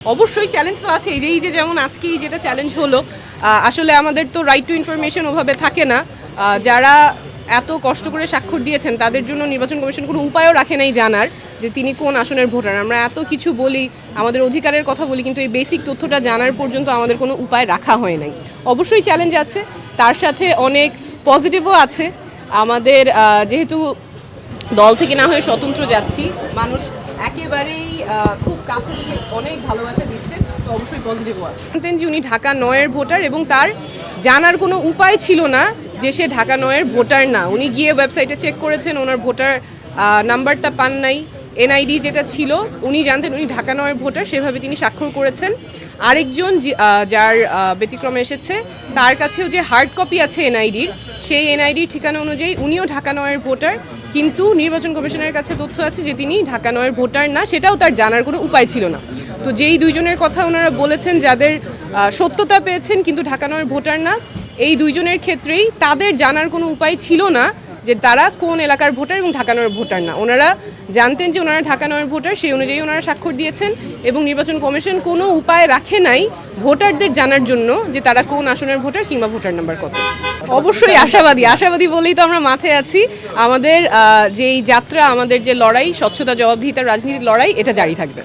অবশ্যই চ্যালেঞ্জ তো আছে, এই যে যেমন আজকেই যেটা চ্যালেঞ্জ হলো, আসলে আমাদের তো রাইট টু ইনফরমেশন ওভাবে থাকে না। যারা এত কষ্ট করে স্বাক্ষর দিয়েছেন তাদের জন্য নির্বাচন কমিশন কোনো উপায়ও রাখে নাই জানার যে তিনি কোন আসনের ভোটার। আমরা এত কিছু বলি, আমাদের অধিকারের কথা বলি, কিন্তু এই বেসিক তথ্যটা জানার পর্যন্ত আমাদের কোনো উপায় রাখা হয় নাই। অবশ্যই চ্যালেঞ্জ আছে, তার সাথে অনেক পজিটিভও আছে। আমাদের যেহেতু দল থেকে না হয়ে স্বতন্ত্র যাচ্ছি, মানুষ একেবারেই খুব কাছে থেকে অনেক ভালোবাসা দিচ্ছে, তো অবশ্যই পজিটিভও আছে। জানতেন যে উনি ঢাকা ৯-এর ভোটার এবং তার জানার কোনো উপায় ছিল না যে সে ঢাকা ৯-এর ভোটার না। উনি গিয়ে ওয়েবসাইটে চেক করেছেন, ওনার ভোটার নাম্বারটা পান নাই, এনআইডি যেটা ছিল উনি জানতেন উনি ঢাকা ৯-এর ভোটার, সেভাবে তিনি স্বাক্ষর করেছেন। আরেকজন যার ব্যতিক্রমে এসেছে, তার কাছেও যে হার্ড কপি আছে এনআইডির, সেই এনআইডির ঠিকানা অনুযায়ী উনিও ঢাকা ৯-এর ভোটার, কিন্তু নির্বাচন কমিশনের কাছে তথ্য আছে যে তিনি ঢাকা ৯-এর ভোটার না, সেটাও তার জানার কোনো উপায় ছিল না। তো যেই দুইজনের কথা ওনারা বলেছেন যাদের সত্যতা পেয়েছেন কিন্তু ঢাকা ৯-এর ভোটার না, এই দুইজনের ক্ষেত্রেই তাদের জানার কোনো উপায় ছিল না যে তারা কোন এলাকার ভোটার এবং ঢাকা ৯-এর ভোটার না। ওনারা জানতেন যে ওনারা ঢাকা ৯-এর ভোটার, সেই অনুযায়ী ওনারা স্বাক্ষর দিয়েছেন এবং নির্বাচন কমিশন কোনো উপায় রাখে নাই ভোটারদের জানার জন্য যে তারা কোন আসনের ভোটার কিংবা ভোটার নাম্বার কত। অবশ্যই আশাবাদী বলেই তো আমরা মাঠে আছি। আমাদের যেই যাত্রা, আমাদের যে লড়াই, স্বচ্ছতা জবাবদিহিতার রাজনীতির লড়াই, এটা জারি থাকবে।